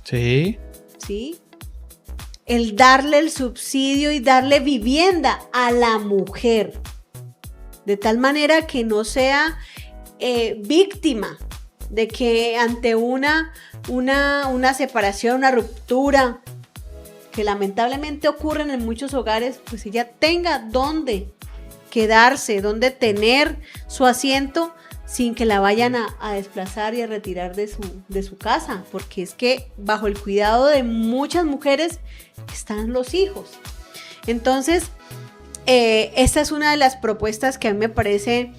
Sí. ¿Sí? El darle el subsidio y darle vivienda a la mujer, de tal manera que no sea víctima de que ante una separación, una ruptura, que lamentablemente ocurren en muchos hogares, pues ella tenga dónde quedarse, dónde tener su asiento sin que la vayan a desplazar y a retirar de su casa, porque es que bajo el cuidado de muchas mujeres están los hijos. Entonces, esta es una de las propuestas que a mí me parece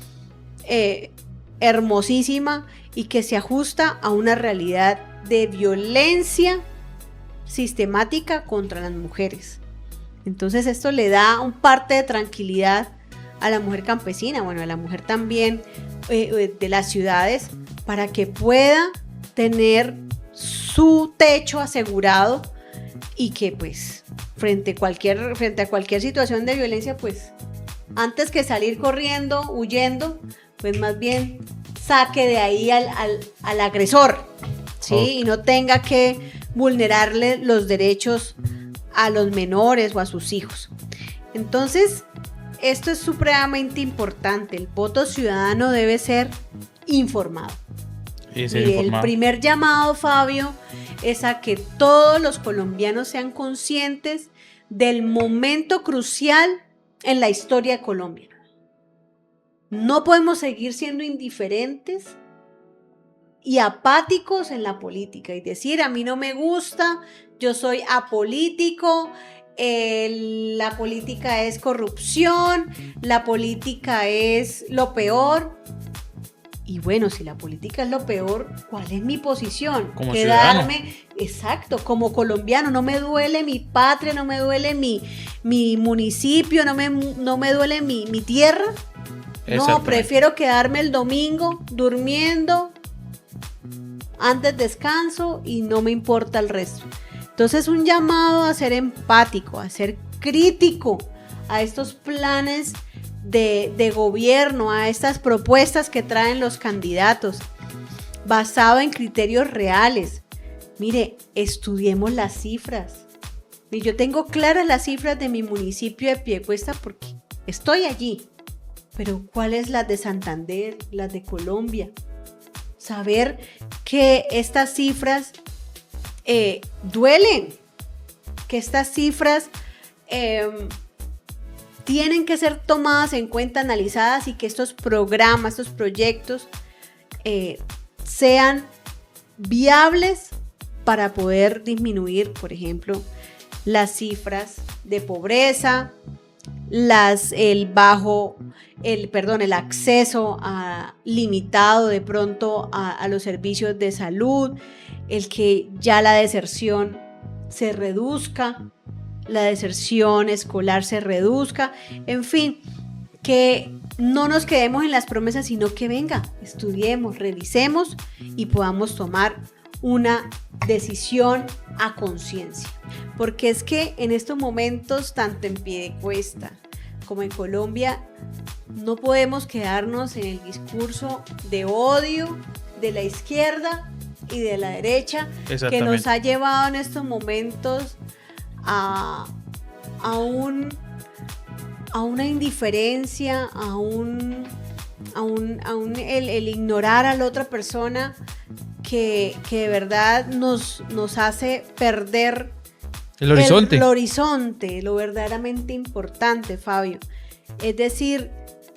hermosísima y que se ajusta a una realidad de violencia sistemática contra las mujeres. Entonces esto le da un parte de tranquilidad a la mujer campesina, bueno, a la mujer también de las ciudades, para que pueda tener su techo asegurado y que pues frente a cualquier situación de violencia, pues antes que salir corriendo, huyendo, pues más bien saque de ahí al agresor, ¿sí? Okay. Y no tenga que vulnerarle los derechos a los menores o a sus hijos. Entonces, esto es supremamente importante. El voto ciudadano debe ser informado. El primer llamado, Fabio, es a que todos los colombianos sean conscientes del momento crucial en la historia de Colombia. No podemos seguir siendo indiferentes y apáticos en la política y decir, a mí no me gusta, yo soy apolítico, la política es corrupción, la política es lo peor, Y bueno, si la política es lo peor, ¿cuál es mi posición? Como Quedarme, ciudadano. exacto, como colombiano, no me duele mi patria, no me duele mi municipio, no me duele mi tierra. No, Exactamente. prefiero quedarme el domingo durmiendo, antes descanso y no me importa el resto. Entonces, un llamado a ser empático, a ser crítico a estos planes de gobierno, a estas propuestas que traen los candidatos, basado en criterios reales. Mire, estudiemos las cifras. Y yo tengo claras las cifras de mi municipio de Piedecuesta porque estoy allí. Pero ¿cuáles las de Santander, las de Colombia? Saber que estas cifras duelen, que estas cifras tienen que ser tomadas en cuenta, analizadas, y que estos programas, estos proyectos sean viables para poder disminuir, por ejemplo, las cifras de pobreza, el acceso limitado de pronto a los servicios de salud, el que ya la deserción se reduzca, la deserción escolar se reduzca, en fin, que no nos quedemos en las promesas, sino que venga, estudiemos, revisemos y podamos tomar una decisión a conciencia. Porque es que en estos momentos, tanto en Piedecuesta como en Colombia, no podemos quedarnos en el discurso de odio de la izquierda y de la derecha, que nos ha llevado en estos momentos a una indiferencia, el ignorar a la otra persona, que de verdad nos hace perder el horizonte, lo verdaderamente importante, Fabio. Es decir,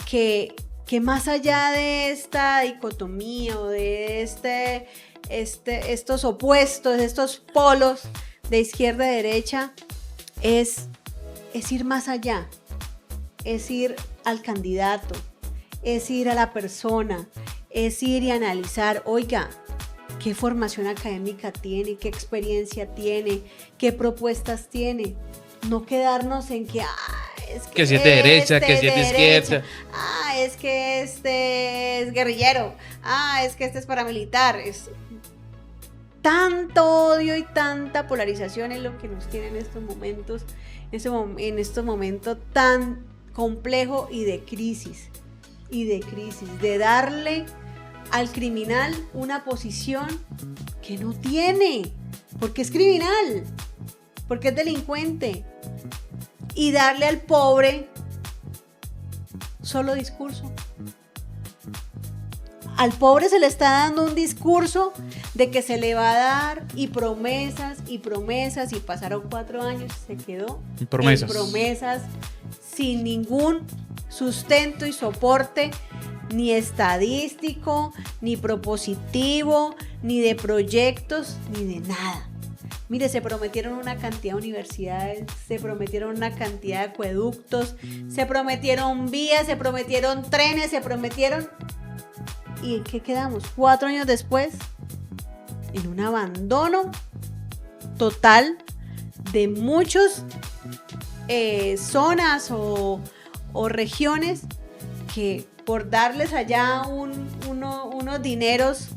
que más allá de esta dicotomía o de estos opuestos, estos polos de izquierda a derecha, es ir más allá, es ir al candidato, es ir a la persona, es ir y analizar, oiga, qué formación académica tiene, qué experiencia tiene, qué propuestas tiene. No quedarnos en que, es que si es de derecha, que si es de izquierda. Es que este es guerrillero. Es que este es paramilitar. Es tanto odio y tanta polarización en lo que nos tiene en estos momentos, en estos momentos tan complejo y de crisis, de darle al criminal una posición que no tiene, porque es criminal, porque es delincuente, y darle al pobre solo discurso. Al pobre se le está dando un discurso de que se le va a dar, y promesas, y pasaron 4 años, se quedó en promesas sin ningún sustento y soporte, ni estadístico, ni propositivo, ni de proyectos, ni de nada. Mire, se prometieron una cantidad de universidades, se prometieron una cantidad de acueductos, se prometieron vías, se prometieron trenes, ¿y en qué quedamos? 4 años después, en un abandono total de muchas zonas o regiones que, por darles allá unos dineros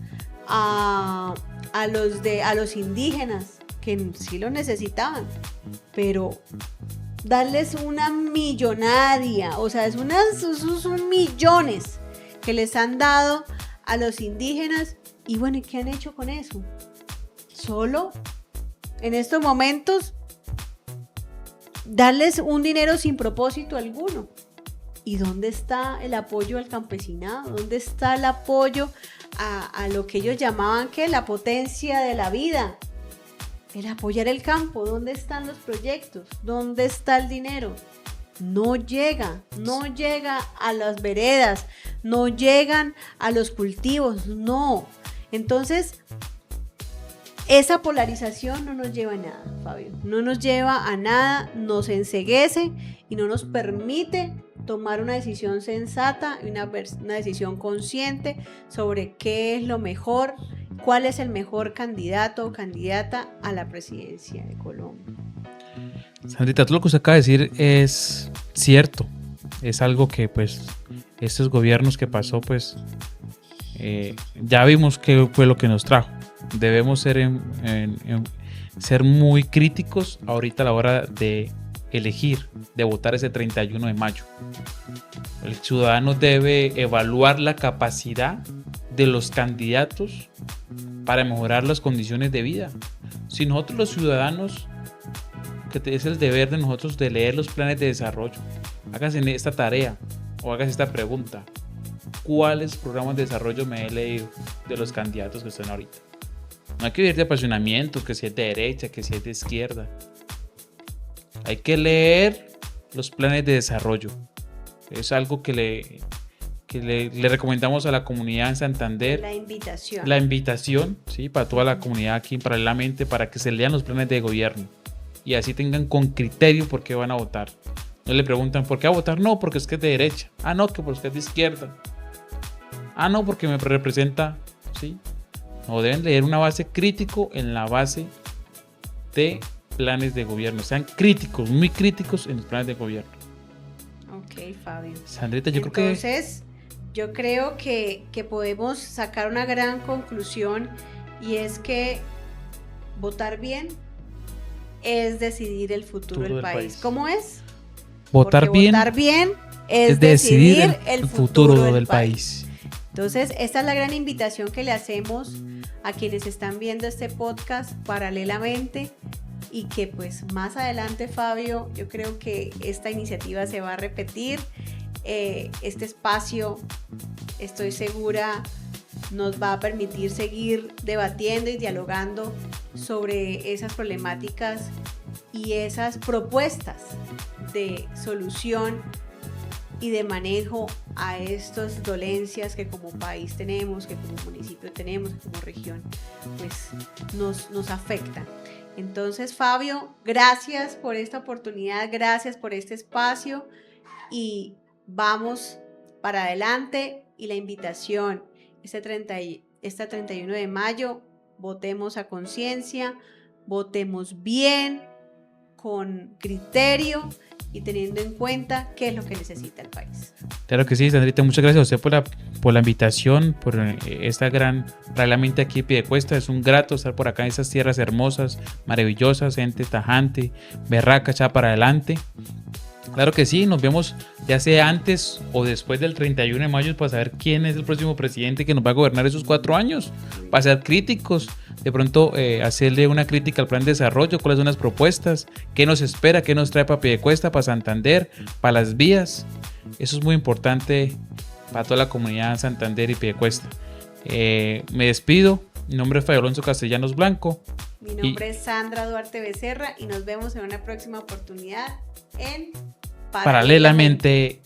a los indígenas, que sí lo necesitaban, pero darles una millonaria, o sea, son millones que les han dado a los indígenas. Y bueno, ¿y qué han hecho con eso? Solo en estos momentos darles un dinero sin propósito alguno. ¿Y dónde está el apoyo al campesinado? ¿Dónde está el apoyo a lo que ellos llamaban la potencia de la vida? El apoyar el campo. ¿Dónde están los proyectos? ¿Dónde está el dinero? No llega a las veredas, no llegan a los cultivos, no. Entonces, esa polarización no nos lleva a nada, Fabio. No nos lleva a nada, nos enceguece y no nos permite tomar una decisión sensata y una decisión consciente sobre qué es lo mejor, cuál es el mejor candidato o candidata a la presidencia de Colombia. Sandrita, todo lo que usted acaba de decir es cierto. Es algo que pues estos gobiernos que pasó pues ya vimos qué fue lo que nos trajo. Debemos ser muy críticos ahorita a la hora de elegir, de votar ese 31 de mayo. El ciudadano debe evaluar la capacidad de los candidatos para mejorar las condiciones de vida. Si nosotros los ciudadanos, que es el deber de nosotros de leer los planes de desarrollo, hágase esta tarea o hágase esta pregunta: ¿cuáles programas de desarrollo me he leído de los candidatos que están ahorita? No hay que vivir de apasionamiento, que si es de derecha, que si es de izquierda. Hay que leer los planes de desarrollo. Es algo que le recomendamos a la comunidad en Santander. La invitación, ¿sí? Para toda la comunidad aquí paralelamente, para que se lean los planes de gobierno y así tengan con criterio por qué van a votar. No le preguntan ¿por qué va a votar? No, porque es que es de derecha. Ah, no, que porque es de izquierda. Ah, no, porque me representa, ¿sí? No, deben leer una base crítico en la base de planes de gobierno. Sean críticos, muy críticos en los planes de gobierno. Ok, Fabio. Sandrita, Entonces, yo creo que podemos sacar una gran conclusión, y es que votar bien es decidir el futuro del país. ¿Cómo es? Votar bien es decidir el futuro del país. Entonces, esta es la gran invitación que le hacemos a quienes están viendo este podcast paralelamente, y que pues más adelante, Fabio, yo creo que esta iniciativa se va a repetir. Este espacio, estoy segura, nos va a permitir seguir debatiendo y dialogando sobre esas problemáticas y esas propuestas de solución y de manejo a estas dolencias que como país tenemos, que como municipio tenemos, que como región pues nos afectan. Entonces, Fabio, gracias por esta oportunidad, gracias por este espacio, y vamos para adelante. Y la invitación, este 31 de mayo, votemos a conciencia, votemos bien, con criterio y teniendo en cuenta qué es lo que necesita el país. Claro que sí, Sandrita, muchas gracias a usted por la invitación, por esta gran, realmente aquí en Piedecuesta. Es un grato estar por acá en estas tierras hermosas, maravillosas, gente tajante, berraca, echada para adelante. Claro que sí, nos vemos ya sea antes o después del 31 de mayo para saber quién es el próximo presidente que nos va a gobernar esos 4 años, para ser críticos, de pronto hacerle una crítica al plan de desarrollo, cuáles son las propuestas, qué nos espera, qué nos trae para Piedecuesta, para Santander, para las vías. Eso es muy importante para toda la comunidad de Santander y Piedecuesta. Me despido, mi nombre es Fabio Alonso Castellanos Blanco. Mi nombre es Sandra Duarte Becerra, y nos vemos en una próxima oportunidad en Paralelamente